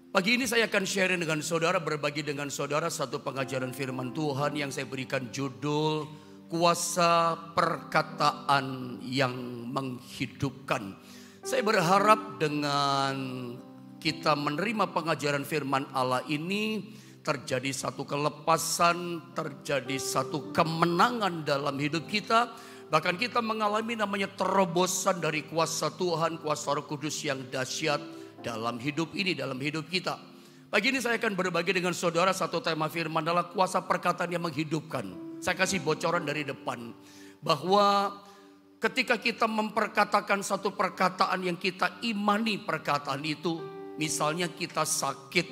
Pagi ini saya akan sharing dengan saudara, berbagi dengan saudara satu pengajaran firman Tuhan yang saya berikan judul Kuasa Perkataan yang Menghidupkan. Saya berharap dengan kita menerima pengajaran firman Allah ini terjadi satu kelepasan, terjadi satu kemenangan dalam hidup kita. Bahkan kita mengalami namanya terobosan dari kuasa Tuhan, kuasa Roh Kudus yang dahsyat dalam hidup ini, dalam hidup kita. Pagi ini saya akan berbagi dengan saudara satu tema firman adalah kuasa perkataan yang menghidupkan. Saya kasih bocoran dari depan bahwa ketika kita memperkatakan satu perkataan yang kita imani perkataan itu, misalnya kita sakit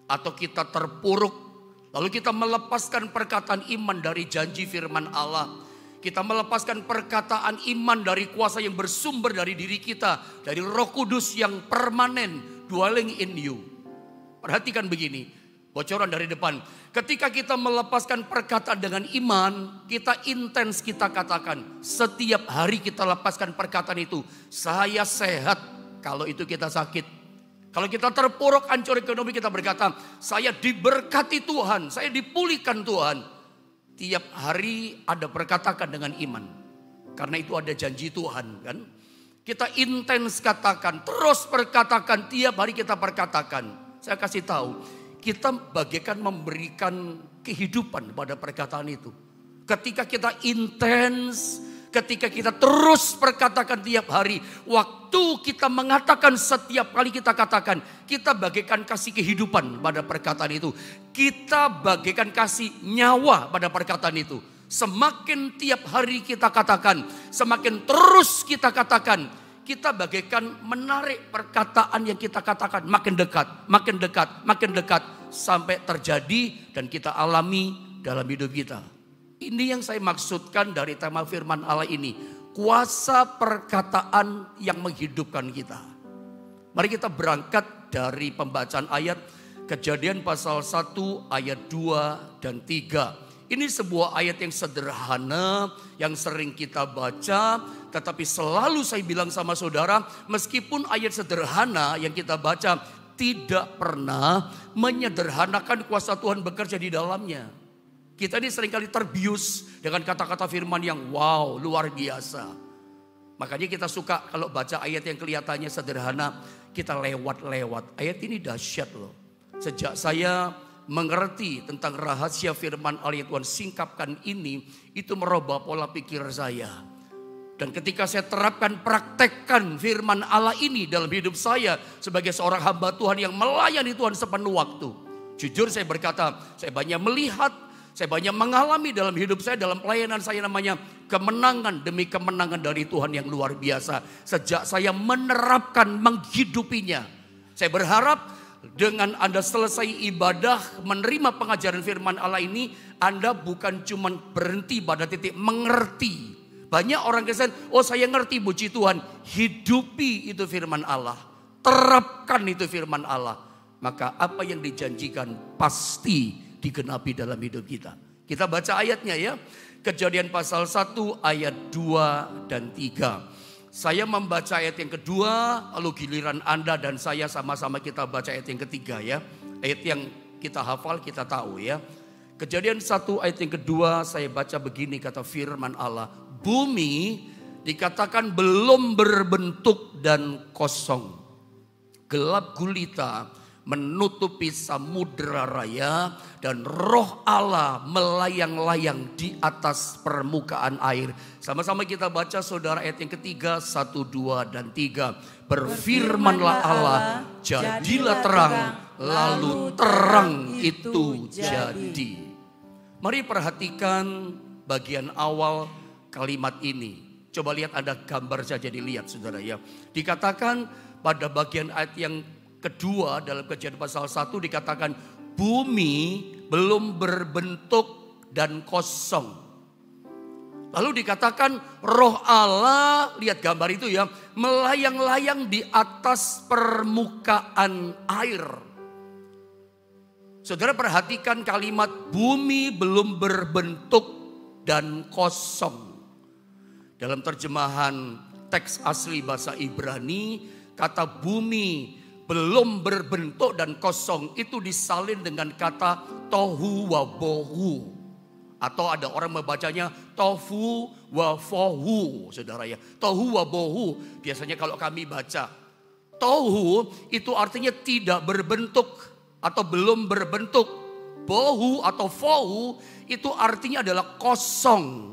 atau kita terpuruk, lalu kita melepaskan perkataan iman dari janji firman Allah. Kita melepaskan perkataan iman dari kuasa yang bersumber dari diri kita, dari Roh Kudus yang permanen dwelling in you. Perhatikan begini, bocoran dari depan. Ketika kita melepaskan perkataan dengan iman, kita intens kita katakan. Setiap hari kita lepaskan perkataan itu. Saya sehat, kalau itu kita sakit. Kalau kita terpuruk, hancur ekonomi, kita berkata, saya diberkati Tuhan, saya dipulihkan Tuhan. Tiap hari ada perkatakan dengan iman. Karena itu ada janji Tuhan kan. Kita intens katakan, terus perkatakan, tiap hari kita perkatakan. Saya kasih tahu, kita bagaikan memberikan kehidupan pada perkataan itu. Ketika kita intens, ketika kita terus perkatakan tiap hari, waktu kita mengatakan setiap kali kita katakan, kita bagaikan kasih kehidupan pada perkataan itu. Kita bagaikan kasih nyawa pada perkataan itu. Semakin tiap hari kita katakan, semakin terus kita katakan, kita bagaikan menarik perkataan yang kita katakan makin dekat, makin dekat, makin dekat, sampai terjadi dan kita alami dalam hidup kita. Ini yang saya maksudkan dari tema firman Allah ini. Kuasa perkataan yang menghidupkan kita. Mari kita berangkat dari pembacaan ayat Kejadian pasal 1 ayat 2 dan 3. Ini sebuah ayat yang sederhana yang sering kita baca. Tetapi selalu saya bilang sama saudara, meskipun ayat sederhana yang kita baca tidak pernah menyederhanakan kuasa Tuhan bekerja di dalamnya. Kita ini seringkali terbius dengan kata-kata firman yang wow, luar biasa. Makanya kita suka kalau baca ayat yang kelihatannya sederhana, kita lewat-lewat. Ayat ini dahsyat loh. Sejak saya mengerti tentang rahasia firman Allah yang Tuhan singkapkan ini, itu merubah pola pikir saya. Dan ketika saya terapkan, praktekkan firman Allah ini dalam hidup saya sebagai seorang hamba Tuhan yang melayani Tuhan sepenuh waktu. Jujur saya berkata, saya banyak melihat, saya banyak mengalami dalam hidup saya, dalam pelayanan saya namanya kemenangan demi kemenangan dari Tuhan yang luar biasa. Sejak saya menerapkan, menghidupinya. Saya berharap dengan Anda selesai ibadah, menerima pengajaran firman Allah ini, Anda bukan cuma berhenti pada titik mengerti. Banyak orang Kristen, oh saya ngerti puji Tuhan. Hidupi itu firman Allah. Terapkan itu firman Allah. Maka apa yang dijanjikan pasti digenapi dalam hidup kita. Kita baca ayatnya ya. Kejadian pasal 1 ayat 2 dan 3. Saya membaca ayat yang kedua, lalu giliran Anda dan saya sama-sama kita baca ayat yang ketiga ya. Ayat yang kita hafal, kita tahu ya. Kejadian 1 ayat yang kedua, saya baca begini kata firman Allah. Bumi dikatakan belum berbentuk dan kosong. Gelap gulita menutupi samudera raya dan roh Allah melayang-layang di atas permukaan air. Sama-sama kita baca saudara ayat yang ketiga 1, 2 dan 3. Berfirmanlah Allah, jadilah terang, lalu terang itu jadi. Mari perhatikan bagian awal kalimat ini. Coba lihat, ada gambar saja dilihat saudara ya. Dikatakan pada bagian ayat yang kedua dalam Kejadian pasal 1 dikatakan bumi belum berbentuk dan kosong. Lalu dikatakan roh Allah, lihat gambar itu ya, melayang-layang di atas permukaan air. Saudara perhatikan kalimat bumi belum berbentuk dan kosong. Dalam terjemahan teks asli bahasa Ibrani, kata bumi belum berbentuk dan kosong itu disalin dengan kata tohu wabohu. Atau ada orang membacanya tofu wafohu, saudara ya. Tohu wabohu, biasanya kalau kami baca. Tohu itu artinya tidak berbentuk atau belum berbentuk. Bohu atau fohu itu artinya adalah kosong.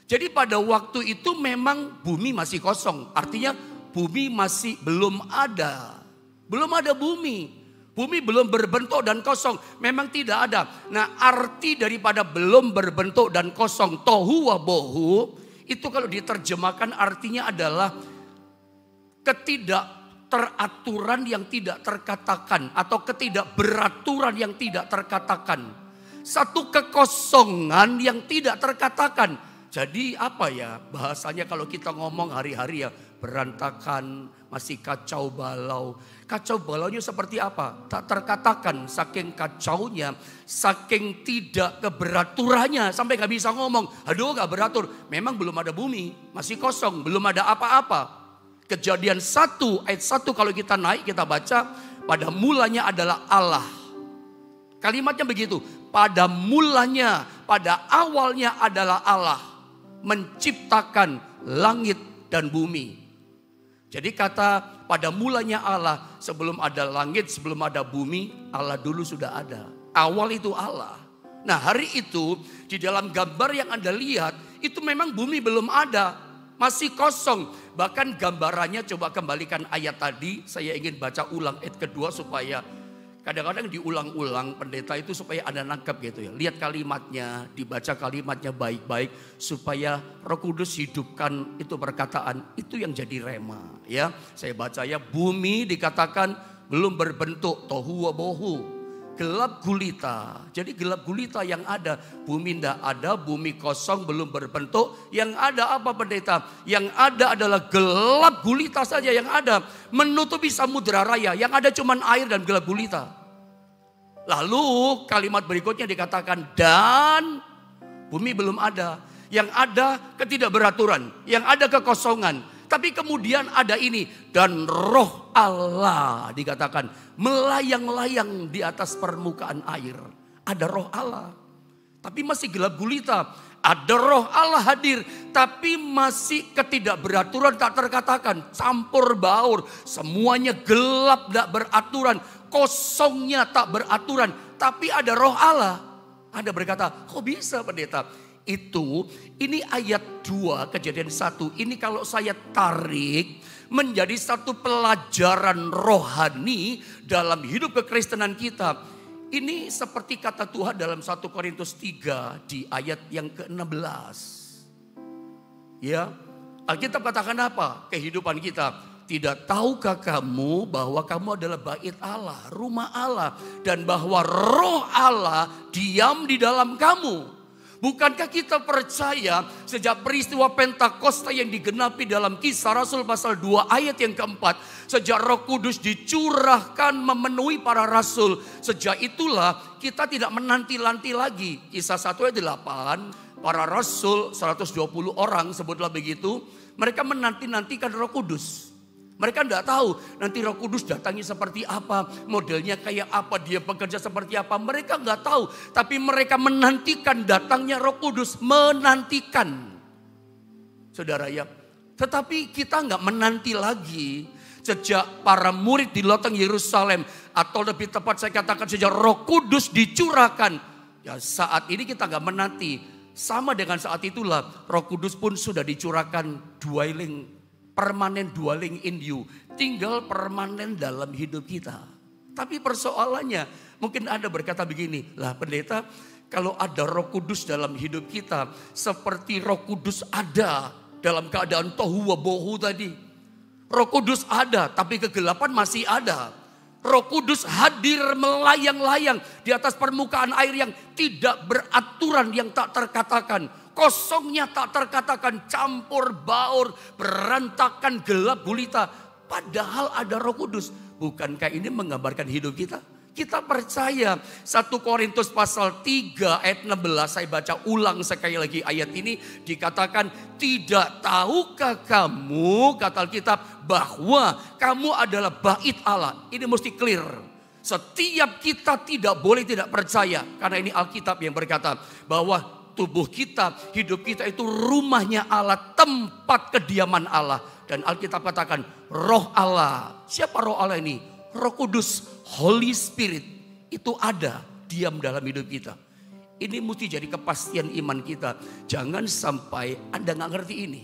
Jadi pada waktu itu memang bumi masih kosong. Artinya bumi masih belum ada. Belum ada bumi. Bumi belum berbentuk dan kosong. Memang tidak ada. Nah, arti daripada belum berbentuk dan kosong, tohu wa bohu, itu kalau diterjemahkan artinya adalah ketidakteraturan yang tidak terkatakan. Atau ketidakberaturan yang tidak terkatakan. Satu kekosongan yang tidak terkatakan. Jadi apa ya bahasanya kalau kita ngomong hari-hari ya, berantakan, masih kacau balau. Kacau balaunya seperti apa? Tak terkatakan, saking kacaunya, saking tidak keberaturannya. Sampai gak bisa ngomong, aduh gak beratur. Memang belum ada bumi, masih kosong, belum ada apa-apa. Kejadian 1 ayat 1 kalau kita naik kita baca, pada mulanya adalah Allah. Kalimatnya begitu, pada mulanya, pada awalnya adalah Allah. Menciptakan langit dan bumi. Jadi kata pada mulanya Allah, sebelum ada langit, sebelum ada bumi, Allah dulu sudah ada. Awal itu Allah. Nah hari itu di dalam gambar yang Anda lihat, itu memang bumi belum ada. Masih kosong. Bahkan gambarannya coba kembalikan ayat tadi. Saya ingin baca ulang ayat kedua supaya kadang-kadang diulang-ulang pendeta itu supaya Anda nangkep gitu ya. Lihat kalimatnya, dibaca kalimatnya baik-baik supaya Roh Kudus hidupkan itu perkataan, itu yang jadi rema ya. Saya baca ya, bumi dikatakan belum berbentuk, tohu wa bohu. Gelap gulita. Jadi gelap gulita yang ada, bumi tidak ada, bumi kosong belum berbentuk. Yang ada apa pendeta? Yang ada adalah gelap gulita saja yang ada. Menutupi samudera raya, yang ada cuman air dan gelap gulita. Lalu kalimat berikutnya dikatakan dan bumi belum ada. Yang ada ketidakberaturan, yang ada kekosongan. Tapi kemudian ada ini, dan roh Allah dikatakan melayang-layang di atas permukaan air. Ada roh Allah, tapi masih gelap gulita. Ada roh Allah hadir, tapi masih ketidakberaturan tak terkatakan. Campur baur, semuanya gelap tak beraturan. Kosongnya tak beraturan, tapi ada roh Allah. Anda berkata, kok bisa pendeta? Ini ayat 2 Kejadian 1. Ini kalau saya tarik menjadi satu pelajaran rohani dalam hidup kekristenan kita. Ini seperti kata Tuhan dalam 1 Korintus 3 di ayat yang ke-16. Ya, Alkitab katakan apa? Kehidupan kita. Tidak tahukah kamu bahwa kamu adalah bait Allah, rumah Allah, dan bahwa roh Allah diam di dalam kamu? Bukankah kita percaya sejak peristiwa Pentakosta yang digenapi dalam Kisah Rasul pasal 2 ayat yang keempat. Sejak Roh Kudus dicurahkan memenuhi para rasul. Sejak itulah kita tidak menanti-nanti lagi. Kisah 1 ayat 8, para rasul 120 orang sebutlah begitu. Mereka menanti-nantikan Roh Kudus. Mereka tidak tahu nanti Roh Kudus datangnya seperti apa, modelnya kayak apa, dia bekerja seperti apa. Mereka nggak tahu, tapi mereka menantikan datangnya Roh Kudus, menantikan. Saudara ya, tetapi kita nggak menanti lagi sejak para murid di loteng Yerusalem, atau lebih tepat saya katakan sejak Roh Kudus dicurahkan. Ya saat ini kita nggak menanti, sama dengan saat itulah Roh Kudus pun sudah dicurahkan permanen dwelling in you. Tinggal permanen dalam hidup kita. Tapi persoalannya, mungkin Anda berkata begini, lah pendeta, kalau ada Roh Kudus dalam hidup kita, seperti Roh Kudus ada dalam keadaan tohu wa bohu tadi. Roh Kudus ada, tapi kegelapan masih ada. Roh Kudus hadir melayang-layang di atas permukaan air yang tidak beraturan, yang tak terkatakan. Kosongnya tak terkatakan, campur baur, berantakan, gelap gulita. Padahal ada Roh Kudus. Bukankah ini menggambarkan hidup kita? Kita percaya 1 Korintus pasal 3 ayat 16, saya baca ulang sekali lagi ayat ini, dikatakan, tidak tahukah kamu, kata Alkitab, bahwa kamu adalah bait Allah. Ini mesti clear. Setiap kita tidak boleh tidak percaya, karena ini Alkitab yang berkata bahwa tubuh kita, hidup kita itu rumahnya Allah, tempat kediaman Allah. Dan Alkitab katakan roh Allah. Siapa roh Allah ini? Roh Kudus, Holy Spirit itu ada diam dalam hidup kita. Ini mesti jadi kepastian iman kita. Jangan sampai Anda nggak ngerti ini.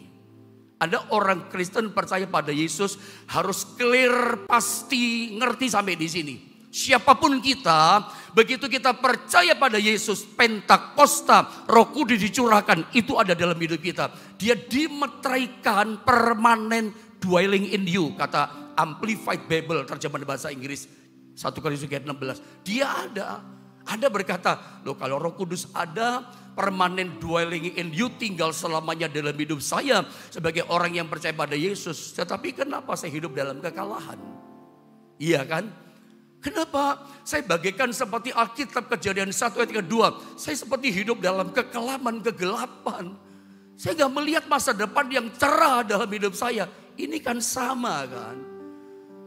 Ada orang Kristen percaya pada Yesus harus clear, pasti ngerti sampai di sini. Siapapun kita, begitu kita percaya pada Yesus, Pentakosta, Roh Kudus dicurahkan, itu ada dalam hidup kita. Dia dimeteraikan, permanen dwelling in you, kata Amplified Bible, terjemahan bahasa Inggris 1 Korintus 16. Dia ada. Anda berkata, loh kalau Roh Kudus ada, permanen dwelling in you, tinggal selamanya dalam hidup saya sebagai orang yang percaya pada Yesus. Tetapi kenapa saya hidup dalam kekalahan? Iya kan? Kenapa saya bagaikan seperti Alkitab Kejadian 1 ayat 2. Saya seperti hidup dalam kekelaman, kegelapan. Saya gak melihat masa depan yang cerah dalam hidup saya. Ini kan sama kan.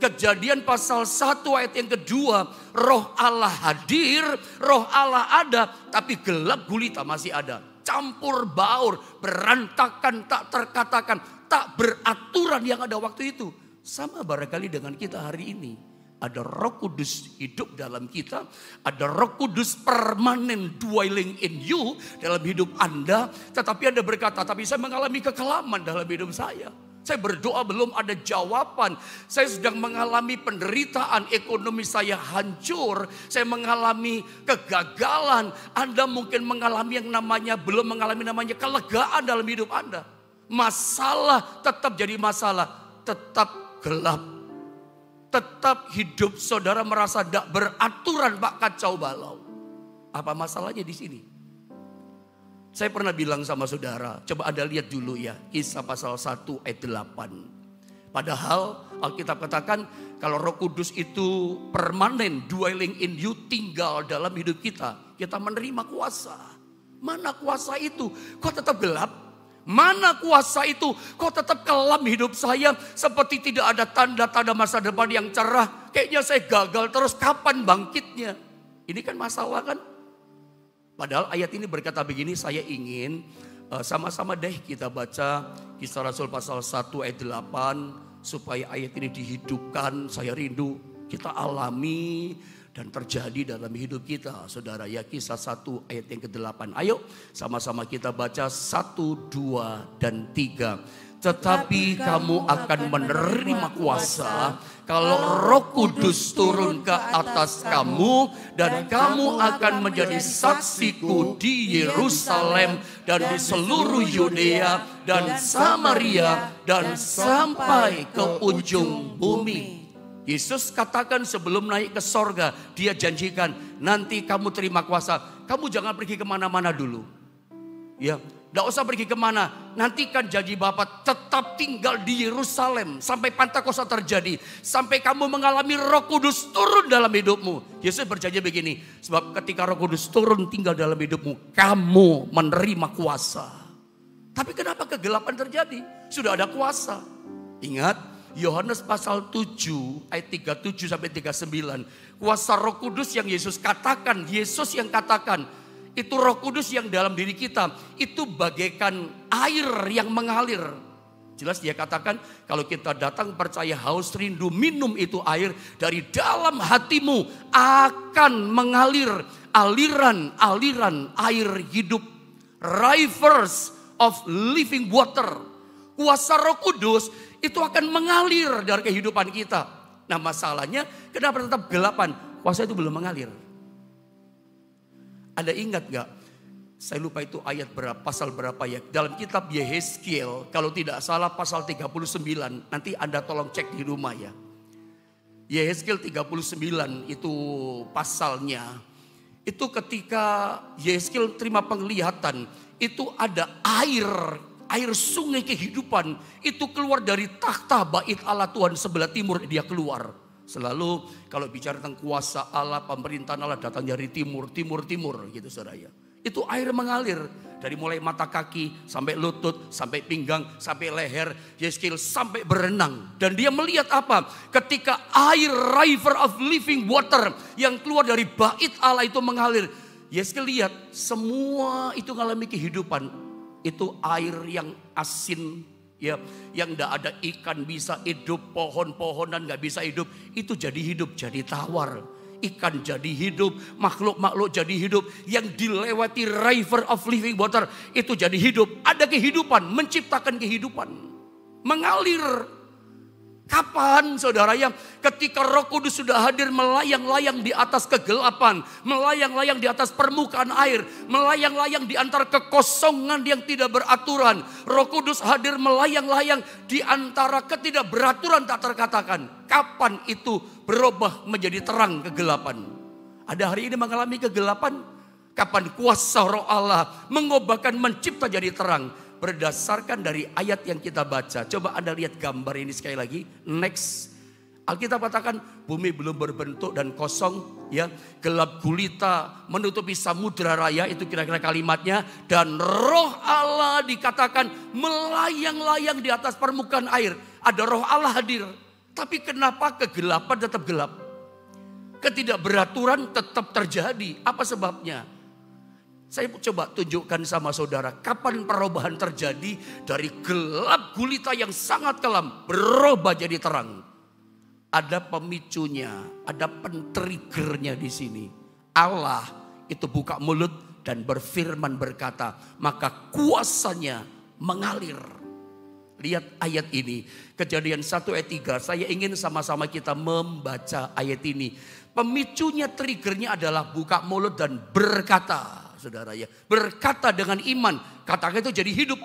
Kejadian pasal 1 ayat yang kedua. Roh Allah hadir, roh Allah ada. Tapi gelap gulita masih ada. Campur baur, berantakan, tak terkatakan, tak beraturan yang ada waktu itu. Sama barangkali dengan kita hari ini. Ada Roh Kudus hidup dalam kita. Ada Roh Kudus permanen dwelling in you dalam hidup Anda. Tetapi Anda berkata, tapi saya mengalami kekelaman dalam hidup saya. Saya berdoa belum ada jawaban. Saya sedang mengalami penderitaan, ekonomi saya hancur. Saya mengalami kegagalan. Anda mungkin mengalami yang namanya, belum mengalami namanya kelegaan dalam hidup Anda. Masalah tetap jadi masalah. Tetap gelap. Tetap hidup saudara merasa tidak beraturan, Pak, kacau balau. Apa masalahnya di sini? Saya pernah bilang sama saudara, coba Anda lihat dulu ya, Kisah pasal 1 ayat 8. Padahal Alkitab katakan kalau Roh Kudus itu permanen, dwelling in you, tinggal dalam hidup kita. Kita menerima kuasa. Mana kuasa itu? Kok tetap gelap? Mana kuasa itu? Kok tetap kelam hidup saya? Seperti tidak ada tanda-tanda masa depan yang cerah. Kayaknya saya gagal terus, kapan bangkitnya? Ini kan masalah kan? Padahal ayat ini berkata begini, saya ingin sama-sama deh kita baca Kisah Rasul pasal 1 ayat 8. Supaya ayat ini dihidupkan, saya rindu kita alami dan terjadi dalam hidup kita, saudara ya. Kisah 1 ayat yang ke-8. Ayo sama-sama kita baca 1, 2, dan 3. Tetapi kamu akan menerima kuasa kalau Roh Kudus turun ke atas kamu, dan kamu akan menjadi saksiku di Yerusalem dan di seluruh Yudea dan Samaria dan sampai ke ujung bumi. Yesus katakan sebelum naik ke sorga, dia janjikan nanti kamu terima kuasa. Kamu jangan pergi kemana-mana dulu. Ya, tidak usah pergi kemana. Nantikan janji Bapa, tetap tinggal di Yerusalem sampai Pentakosta terjadi. Sampai kamu mengalami Roh Kudus turun dalam hidupmu. Yesus berjanji begini, sebab ketika Roh Kudus turun tinggal dalam hidupmu, kamu menerima kuasa. Tapi kenapa kegelapan terjadi? Sudah ada kuasa. Ingat, Yohanes pasal 7 ayat 37 sampai 39. Kuasa Roh Kudus yang Yesus katakan, Yesus yang katakan, itu Roh Kudus yang dalam diri kita, itu bagaikan air yang mengalir. Jelas dia katakan, kalau kita datang percaya haus rindu minum itu air, dari dalam hatimu akan mengalir aliran-aliran air hidup. Rivers of living water. Kuasa Roh Kudus itu akan mengalir dari kehidupan kita. Nah masalahnya kenapa tetap gelapan? Kuasa itu belum mengalir. Anda ingat gak? Saya lupa itu ayat berapa, pasal berapa ya. Dalam kitab Yehezkiel, kalau tidak salah pasal 39. Nanti Anda tolong cek di rumah ya. Yehezkiel 39 itu pasalnya. Itu ketika Yehezkiel terima penglihatan. Itu ada air sungai kehidupan itu keluar dari takhta bait Allah Tuhan sebelah timur, dia keluar. Selalu kalau bicara tentang kuasa Allah, pemerintahan Allah datang dari timur gitu saudara. Itu air mengalir dari mulai mata kaki sampai lutut, sampai pinggang, sampai leher, Yeskil sampai berenang. Dan dia melihat apa? Ketika air river of living water yang keluar dari bait Allah itu mengalir, Yeskil lihat semua itu mengalami kehidupan. Itu air yang asin, ya, yang tidak ada ikan bisa hidup, pohon-pohonan nggak bisa hidup, itu jadi hidup, jadi tawar. Ikan jadi hidup, makhluk-makhluk jadi hidup. Yang dilewati river of living water itu jadi hidup. Ada kehidupan, menciptakan kehidupan. Mengalir. Kapan saudara yang ketika Roh Kudus sudah hadir melayang-layang di atas kegelapan. Melayang-layang di atas permukaan air. Melayang-layang di antara kekosongan yang tidak beraturan. Roh Kudus hadir melayang-layang di antara ketidakberaturan tak terkatakan. Kapan itu berubah menjadi terang kegelapan? Ada hari ini mengalami kegelapan? Kapan kuasa Roh Allah mengubahkan mencipta jadi terang? Berdasarkan dari ayat yang kita baca. Coba Anda lihat gambar ini sekali lagi. Next. Alkitab katakan bumi belum berbentuk dan kosong, ya, gelap gulita menutupi samudra raya, itu kira-kira kalimatnya. Dan Roh Allah dikatakan melayang-layang di atas permukaan air. Ada Roh Allah hadir. Tapi kenapa kegelapan tetap gelap? Ketidakberaturan tetap terjadi. Apa sebabnya? Saya coba tunjukkan sama saudara, kapan perubahan terjadi dari gelap gulita yang sangat kelam berubah jadi terang. Ada pemicunya, ada pentriggernya di sini. Allah itu buka mulut dan berfirman berkata, maka kuasanya mengalir. Lihat ayat ini, Kejadian 1 ayat 3. Saya ingin sama-sama kita membaca ayat ini. Pemicunya, triggernya adalah buka mulut dan berkata. Saudara ya, berkata dengan iman, kata itu jadi hidup.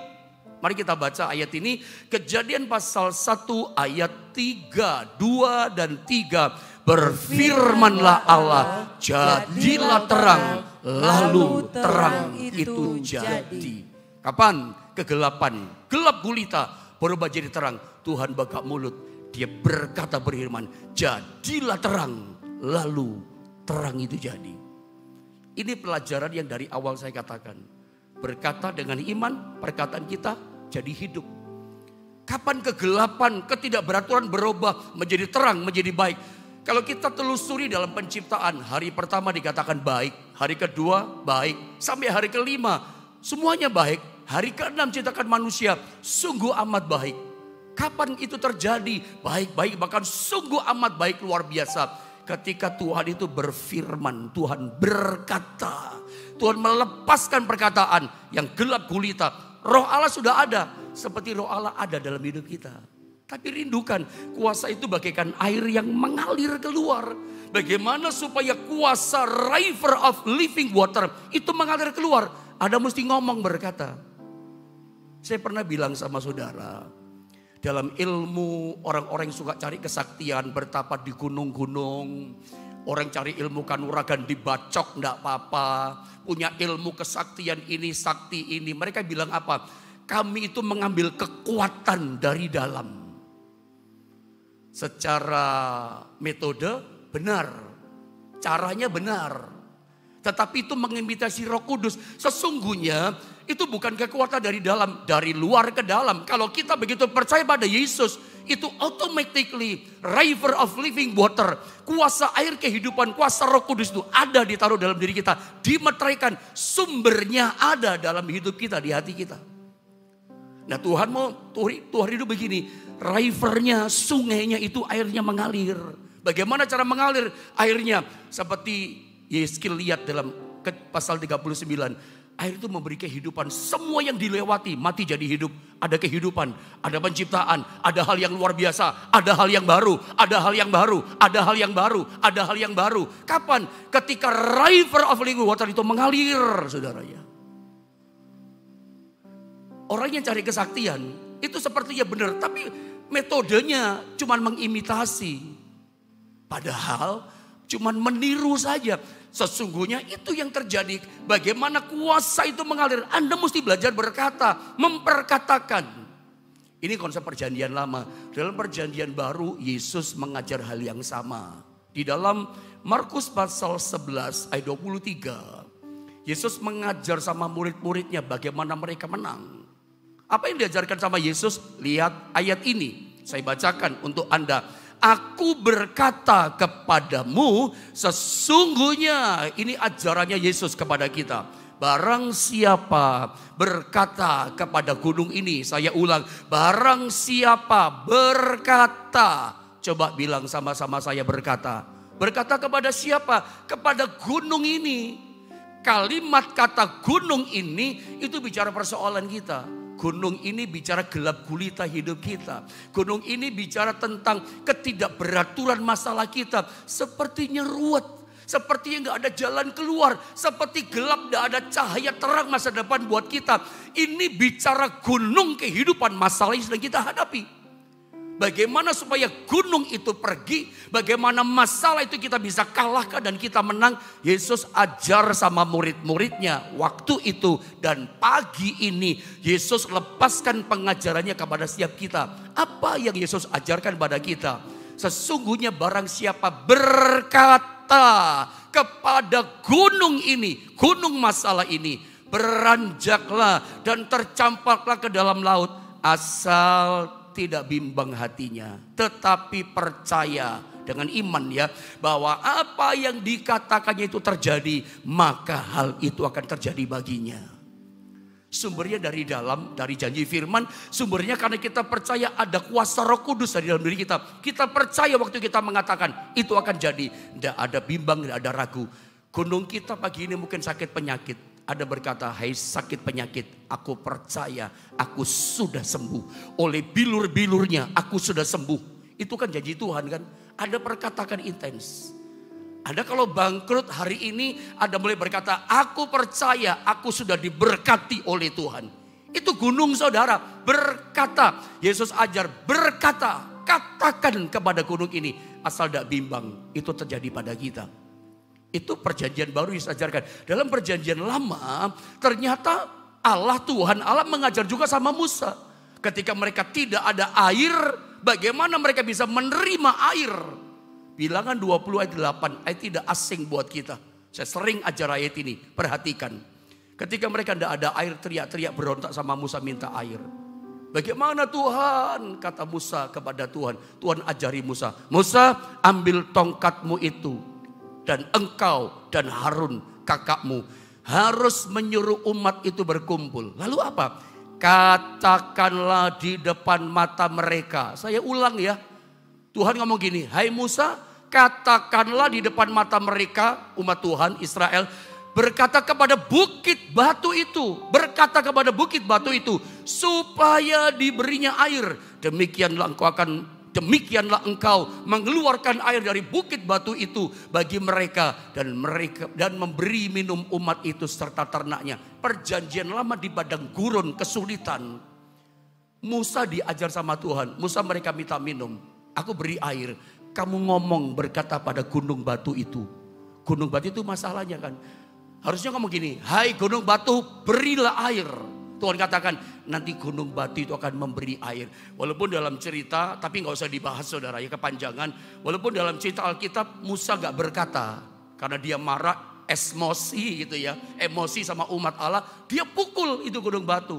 Mari kita baca ayat ini, Kejadian pasal 1 ayat 3, 2 dan 3. Berfirmanlah Allah, jadilah terang, lalu terang itu jadi. Kapan kegelapan, gelap gulita berubah jadi terang? Tuhan buka mulut, dia berkata berfirman, jadilah terang, lalu terang itu jadi. Ini pelajaran yang dari awal saya katakan. Berkata dengan iman, perkataan kita jadi hidup. Kapan kegelapan, ketidakberaturan berubah menjadi terang, menjadi baik. Kalau kita telusuri dalam penciptaan, hari pertama dikatakan baik, hari kedua baik, sampai hari kelima semuanya baik. Hari keenam ciptakan manusia, sungguh amat baik. Kapan itu terjadi? Baik-baik, bahkan sungguh amat baik, luar biasa. Ketika Tuhan itu berfirman, Tuhan berkata, Tuhan melepaskan perkataan yang gelap gulita. Roh Allah sudah ada, seperti Roh Allah ada dalam hidup kita. Tapi rindukan, kuasa itu bagaikan air yang mengalir keluar. Bagaimana supaya kuasa river of living water itu mengalir keluar? Ada mesti ngomong berkata. Saya pernah bilang sama saudara, dalam ilmu orang-orang yang suka cari kesaktian, bertapa di gunung-gunung. Orang cari ilmu kanuragan dibacok enggak apa-apa. Punya ilmu kesaktian ini, sakti ini. Mereka bilang apa? Kami itu mengambil kekuatan dari dalam. Secara metode benar. Caranya benar. Tetapi itu mengimitasi Roh Kudus. Sesungguhnya itu bukan kekuatan dari dalam, dari luar ke dalam. Kalau kita begitu percaya pada Yesus, itu automatically river of living water, kuasa air kehidupan, kuasa Roh Kudus itu ada ditaruh dalam diri kita, dimeteraikan, sumbernya ada dalam hidup kita, di hati kita. Nah Tuhan mau, Tuhan hidup begini, rivernya, sungainya itu airnya mengalir. Bagaimana cara mengalir airnya? Seperti Yeskil lihat dalam pasal 39. Air itu memberi kehidupan. Semua yang dilewati mati jadi hidup. Ada kehidupan, ada penciptaan, ada hal yang luar biasa, ada hal yang baru, ada hal yang baru, ada hal yang baru, ada hal yang baru. Kapan? Ketika river of living water itu mengalir, saudaranya. Orang yang cari kesaktian itu sepertinya benar, tapi metodenya cuma mengimitasi. Padahal cuma meniru saja. Sesungguhnya itu yang terjadi. Bagaimana kuasa itu mengalir. Anda mesti belajar berkata, memperkatakan. Ini konsep perjanjian lama. Dalam perjanjian baru, Yesus mengajar hal yang sama. Di dalam Markus pasal 11 ayat 23, Yesus mengajar sama murid-muridnya bagaimana mereka menang. Apa yang diajarkan sama Yesus? Lihat ayat ini. Saya bacakan untuk Anda. Aku berkata kepadamu, sesungguhnya, ini ajarannya Yesus kepada kita. Barang siapa berkata kepada gunung ini, saya ulang, barang siapa berkata, coba bilang sama-sama saya berkata. Berkata kepada siapa? Kepada gunung ini. Kalimat kata gunung ini itu bicara persoalan kita. Gunung ini bicara gelap gulita hidup kita. Gunung ini bicara tentang ketidakberaturan masalah kita. Sepertinya ruwet. Sepertinya gak ada jalan keluar. Seperti gelap, gak ada cahaya terang masa depan buat kita. Ini bicara gunung kehidupan, masalah yang sedang kita hadapi. Bagaimana supaya gunung itu pergi. Bagaimana masalah itu kita bisa kalahkan dan kita menang. Yesus ajar sama murid-muridnya waktu itu. Dan pagi ini Yesus lepaskan pengajarannya kepada setiap kita. Apa yang Yesus ajarkan pada kita? Sesungguhnya barang siapa berkata kepada gunung ini, gunung masalah ini, beranjaklah dan tercampaklah ke dalam laut, asal tidak bimbang hatinya, tetapi percaya dengan iman ya, bahwa apa yang dikatakannya itu terjadi, maka hal itu akan terjadi baginya. Sumbernya dari dalam, dari janji firman. Sumbernya karena kita percaya ada kuasa Roh Kudus dari dalam diri kita. Kita percaya waktu kita mengatakan itu akan jadi. Tidak ada bimbang, tidak ada ragu. Gunung kita pagi ini mungkin sakit penyakit. Ada berkata, hai sakit penyakit, aku percaya aku sudah sembuh. Oleh bilur-bilurnya aku sudah sembuh. Itu kan janji Tuhan kan. Ada perkataan intens. Ada kalau bangkrut hari ini, ada mulai berkata, aku percaya aku sudah diberkati oleh Tuhan. Itu gunung saudara, berkata. Yesus ajar, berkata, katakan kepada gunung ini, asal tidak bimbang. Itu terjadi pada kita. Itu perjanjian baru Yesus ajarkan. Dalam perjanjian lama, ternyata Allah Tuhan, Allah mengajar juga sama Musa. Ketika mereka tidak ada air, bagaimana mereka bisa menerima air? Bilangan 20 ayat 8, ayat tidak asing buat kita. Saya sering ajar ayat ini, perhatikan. Ketika mereka tidak ada air, teriak-teriak berontak sama Musa minta air. Bagaimana Tuhan? Kata Musa kepada Tuhan. Tuhan ajari Musa. Musa, ambil tongkatmu itu. Dan engkau dan Harun kakakmu harus menyuruh umat itu berkumpul. Lalu apa? Katakanlah di depan mata mereka. Saya ulang ya. Tuhan ngomong gini, hai Musa, katakanlah di depan mata mereka, umat Tuhan Israel, berkata kepada bukit batu itu, berkata kepada bukit batu itu, supaya diberinya air. Demikianlah engkau mengeluarkan air dari bukit batu itu bagi mereka dan memberi minum umat itu serta ternaknya. Perjanjian lama di padang gurun kesulitan. Musa diajar sama Tuhan, Musa mereka minta minum. Aku beri air, kamu ngomong berkata pada gunung batu itu. Gunung batu itu masalahnya kan. Harusnya ngomong gini, hai gunung batu berilah air. Tuhan katakan nanti gunung batu itu akan memberi air. Walaupun dalam cerita, tapi gak usah dibahas saudara ya kepanjangan. Walaupun dalam cerita Alkitab Musa gak berkata. Karena dia marah, emosi gitu ya. Emosi sama umat Allah, dia pukul itu gunung batu.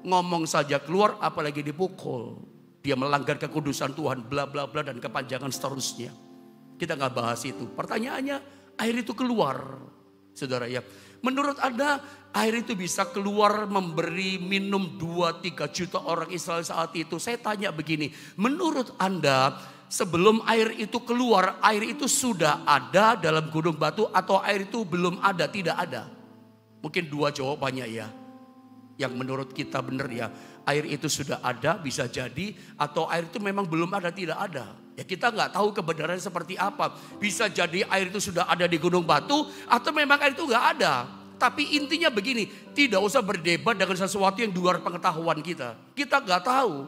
Ngomong saja keluar apalagi dipukul. Dia melanggar kekudusan Tuhan, bla bla bla dan kepanjangan seterusnya. Kita nggak bahas itu. Pertanyaannya, air itu keluar, saudara ya. Menurut Anda, air itu bisa keluar memberi minum 2-3 juta orang Israel saat itu? Saya tanya begini, menurut Anda sebelum air itu keluar, air itu sudah ada dalam gunung batu atau air itu belum ada, tidak ada? Mungkin 2 jawabannya ya. Yang menurut kita benar ya, air itu sudah ada bisa jadi, atau air itu memang belum ada, tidak ada. Ya kita nggak tahu kebenaran seperti apa. Bisa jadi air itu sudah ada di gunung batu atau memang air itu nggak ada. Tapi intinya begini, tidak usah berdebat dengan sesuatu yang di luar pengetahuan kita. Kita nggak tahu.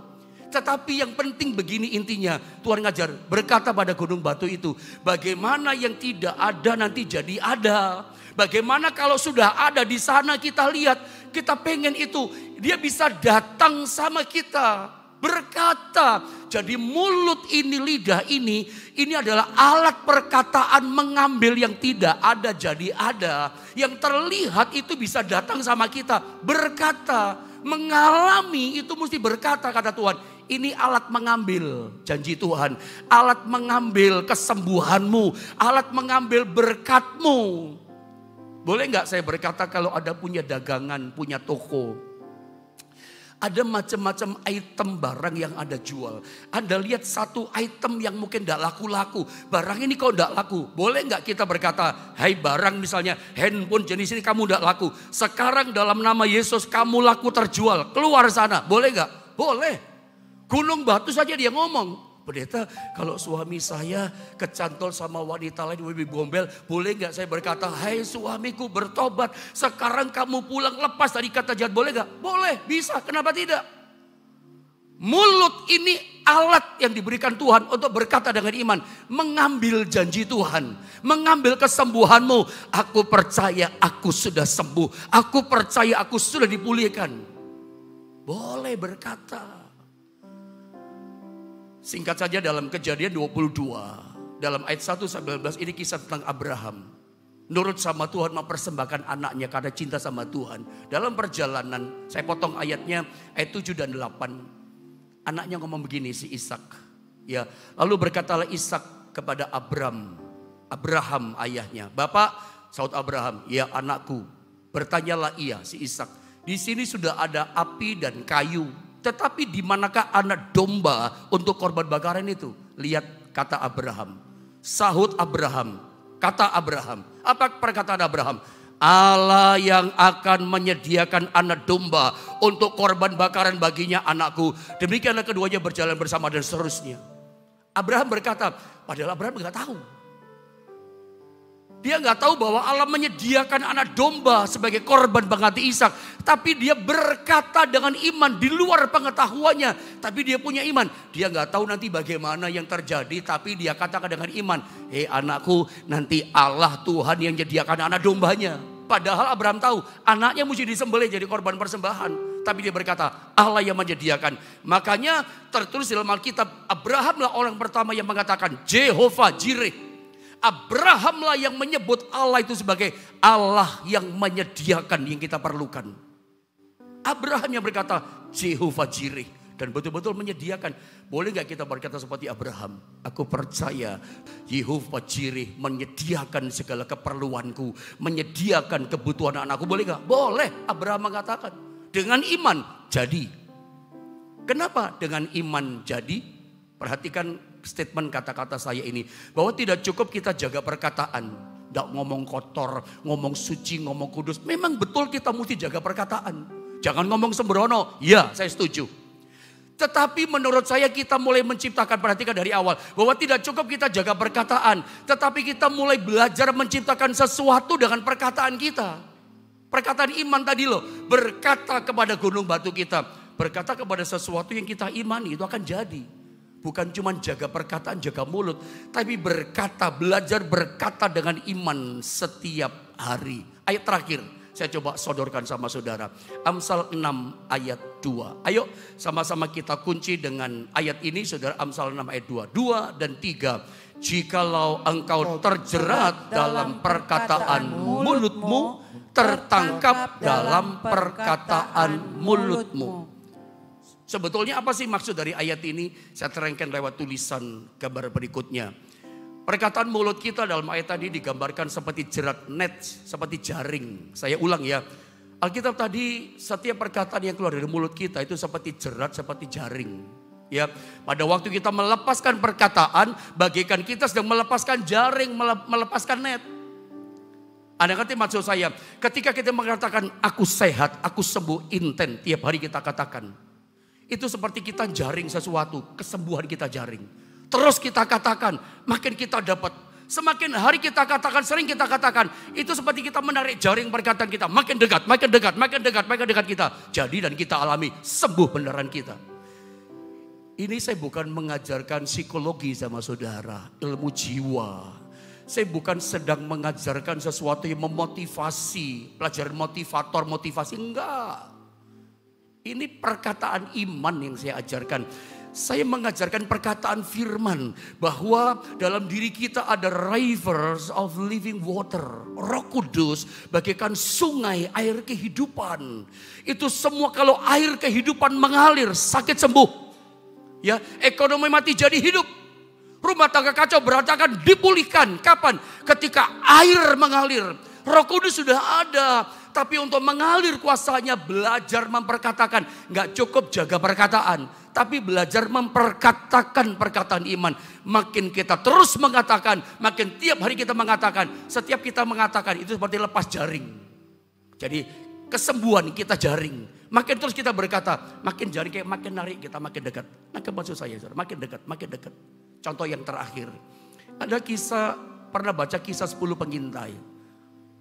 Tetapi yang penting begini intinya, Tuhan ngajar berkata pada gunung batu itu, bagaimana yang tidak ada nanti jadi ada. Bagaimana kalau sudah ada di sana kita lihat kita pengen itu. Dia bisa datang sama kita, berkata. Jadi mulut ini, lidah ini adalah alat perkataan mengambil yang tidak ada jadi ada. Yang terlihat itu bisa datang sama kita, berkata. Mengalami itu mesti berkata, kata Tuhan. Ini alat mengambil janji Tuhan, alat mengambil kesembuhanmu, alat mengambil berkatmu. Boleh nggak saya berkata kalau ada punya dagangan, punya toko, ada macam-macam item barang yang ada jual. Anda lihat satu item yang mungkin tidak laku-laku, barang ini kok tidak laku. Boleh nggak kita berkata, hai barang misalnya handphone jenis ini kamu tidak laku. Sekarang dalam nama Yesus kamu laku terjual, keluar sana. Boleh nggak? Boleh. Gunung Batu saja dia ngomong, pendeta kalau suami saya kecantol sama wanita lain lebih gombel, boleh gak saya berkata, hai suamiku bertobat, sekarang kamu pulang lepas dari kata jahat, boleh gak? Boleh, bisa, kenapa tidak? Mulut ini alat yang diberikan Tuhan untuk berkata dengan iman, mengambil janji Tuhan, mengambil kesembuhanmu. Aku percaya aku sudah sembuh, aku percaya aku sudah dipulihkan. Boleh berkata. Singkat saja dalam Kejadian 22, dalam ayat 1-11 ini kisah tentang Abraham. Nurut sama Tuhan, mempersembahkan anaknya karena cinta sama Tuhan. Dalam perjalanan, saya potong ayatnya, ayat 7 dan 8. Anaknya ngomong begini, si Ishak. Ya, lalu berkatalah Ishak kepada Abraham ayahnya. Bapak, saud Abraham, ya anakku. Bertanyalah ia, si Ishak. Di sini sudah ada api dan kayu. Tetapi di manakah anak domba untuk korban bakaran itu? Lihat kata Abraham. Sahut Abraham. Kata Abraham. Apa perkataan Abraham? Allah yang akan menyediakan anak domba untuk korban bakaran baginya anakku. Demikianlah keduanya berjalan bersama dan seterusnya. Abraham berkata, padahal Abraham nggak tahu. Dia nggak tahu bahwa Allah menyediakan anak domba sebagai korban pengganti Ishak. Tapi dia berkata dengan iman di luar pengetahuannya. Tapi dia punya iman. Dia nggak tahu nanti bagaimana yang terjadi. Tapi dia katakan dengan iman. Hei anakku, nanti Allah Tuhan yang menyediakan anak dombanya. Padahal Abraham tahu anaknya mesti disembelih jadi korban persembahan. Tapi dia berkata Allah yang menyediakan. Makanya tertulis dalam Alkitab, Abrahamlah orang pertama yang mengatakan Jehovah Jireh. Abrahamlah yang menyebut Allah itu sebagai Allah yang menyediakan yang kita perlukan. Abraham yang berkata Jehovah Jireh dan betul-betul menyediakan. Boleh gak kita berkata seperti Abraham? Aku percaya Jehovah Jireh menyediakan segala keperluanku, menyediakan kebutuhan anakku. Boleh gak? Boleh. Abraham mengatakan dengan iman jadi. Kenapa dengan iman jadi? Perhatikan statement kata-kata saya ini. Bahwa tidak cukup kita jaga perkataan. Tidak ngomong kotor, ngomong suci, ngomong kudus. Memang betul kita mesti jaga perkataan. Jangan ngomong sembrono. Ya, saya setuju. Tetapi menurut saya kita mulai menciptakan, perhatikan dari awal. Bahwa tidak cukup kita jaga perkataan. Tetapi kita mulai belajar menciptakan sesuatu dengan perkataan kita. Perkataan iman tadi loh. Berkata kepada gunung batu kita. Berkata kepada sesuatu yang kita imani itu akan jadi. Bukan cuma jaga perkataan, jaga mulut. Tapi berkata, belajar berkata dengan iman setiap hari. Ayat terakhir, saya coba sodorkan sama saudara. Amsal 6 ayat 2. Ayo sama-sama kita kunci dengan ayat ini saudara. Amsal 6 ayat 2. 2 dan 3. Jikalau engkau terjerat dalam perkataan mulutmu, tertangkap dalam perkataan mulutmu. Sebetulnya apa sih maksud dari ayat ini? Saya terangkan lewat tulisan gambar berikutnya. Perkataan mulut kita dalam ayat tadi digambarkan seperti jerat net, seperti jaring. Saya ulang ya. Alkitab tadi setiap perkataan yang keluar dari mulut kita itu seperti jerat, seperti jaring. Ya, pada waktu kita melepaskan perkataan, bagaikan kita sedang melepaskan jaring, melepaskan net. Anda ngerti maksud saya? Ketika kita mengatakan aku sehat, aku sembuh, intent, tiap hari kita katakan. Itu seperti kita jaring sesuatu, kesembuhan kita jaring. Terus kita katakan, makin kita dapat. Semakin hari kita katakan, sering kita katakan. Itu seperti kita menarik jaring perkataan kita. Makin dekat, makin dekat, makin dekat, makin dekat kita. Jadi dan kita alami sembuh beneran kita. Ini saya bukan mengajarkan psikologi sama saudara, ilmu jiwa. Saya bukan sedang mengajarkan sesuatu yang memotivasi, pelajaran motivator, motivasi, enggak. Ini perkataan iman yang saya ajarkan. Saya mengajarkan perkataan firman bahwa dalam diri kita ada rivers of living water. Roh Kudus bagaikan sungai air kehidupan. Itu semua kalau air kehidupan mengalir, sakit sembuh. Ya, ekonomi mati jadi hidup. Rumah tangga kacau berantakan dipulihkan. Kapan? Ketika air mengalir. Roh Kudus sudah ada. Tapi untuk mengalir kuasanya belajar memperkatakan. Nggak cukup jaga perkataan. Tapi belajar memperkatakan perkataan iman. Makin kita terus mengatakan. Makin tiap hari kita mengatakan. Setiap kita mengatakan itu seperti lepas jaring. Jadi kesembuhan kita jaring. Makin terus kita berkata. Makin jaring kayak makin narik kita makin dekat. Nangkep maksud saya saudara. Makin dekat, makin dekat. Contoh yang terakhir. Ada kisah, pernah baca kisah 10 pengintai.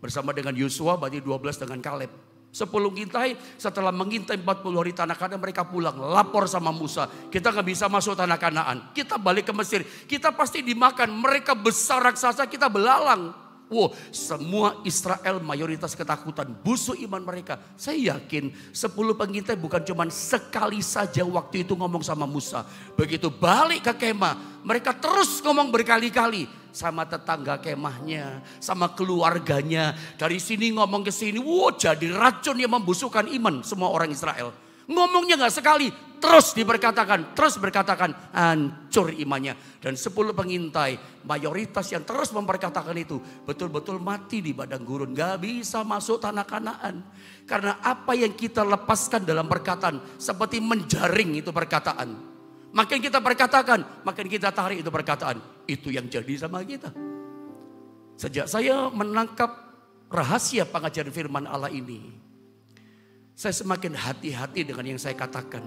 Bersama dengan Yosua, berarti 12 dengan Kaleb. 10 pengintai setelah mengintai 40 hari tanah Kanaan mereka pulang. Lapor sama Musa, kita gak bisa masuk tanah Kanaan. Kita balik ke Mesir, kita pasti dimakan. Mereka besar raksasa, kita belalang. Wow, semua Israel mayoritas ketakutan, busuk iman mereka. Saya yakin 10 pengintai bukan cuma sekali saja waktu itu ngomong sama Musa. Begitu balik ke kemah, mereka terus ngomong berkali-kali. Sama tetangga kemahnya, sama keluarganya. Dari sini ngomong ke sini, wow jadi racun yang membusukkan iman semua orang Israel. Ngomongnya gak sekali, terus berkatakan, hancur imannya. Dan 10 pengintai, mayoritas yang terus memperkatakan itu, betul-betul mati di padang gurun. Gak bisa masuk tanah Kanaan. Karena apa yang kita lepaskan dalam perkataan, seperti menjaring itu perkataan. Makin kita perkatakan, makin kita tarik itu perkataan. Itu yang jadi sama kita. Sejak saya menangkap rahasia pengajaran firman Allah ini, saya semakin hati-hati dengan yang saya katakan.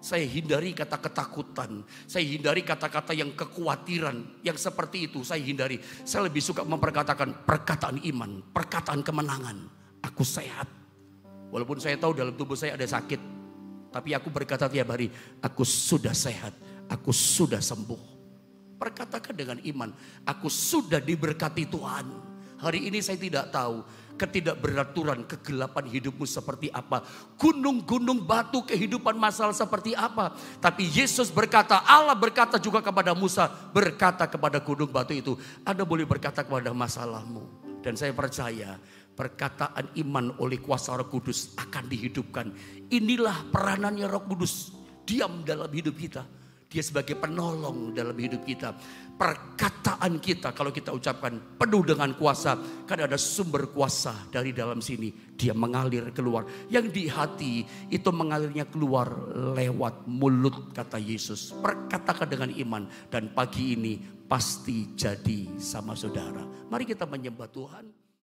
Saya hindari kata ketakutan. Saya hindari kata-kata yang kekhawatiran. Yang seperti itu saya hindari. Saya lebih suka memperkatakan perkataan iman. Perkataan kemenangan. Aku sehat. Walaupun saya tahu dalam tubuh saya ada sakit. Tapi aku berkata tiap hari. Aku sudah sehat. Aku sudah sembuh. Perkatakan dengan iman. Aku sudah diberkati Tuhan. Hari ini saya tidak tahu ketidakberaturan, kegelapan hidupmu seperti apa. Gunung-gunung batu kehidupan masalah seperti apa. Tapi Yesus berkata, Allah berkata juga kepada Musa. Berkata kepada gunung batu itu. Anda boleh berkata kepada masalahmu. Dan saya percaya perkataan iman oleh kuasa Roh Kudus akan dihidupkan. Inilah peranannya Roh Kudus. Diam dalam hidup kita. Dia sebagai penolong dalam hidup kita. Perkataan kita kalau kita ucapkan penuh dengan kuasa. Kan ada sumber kuasa dari dalam sini. Dia mengalir keluar. Yang di hati itu mengalirnya keluar lewat mulut kata Yesus. Perkatakan dengan iman. Dan pagi ini pasti jadi sama saudara. Mari kita menyembah Tuhan.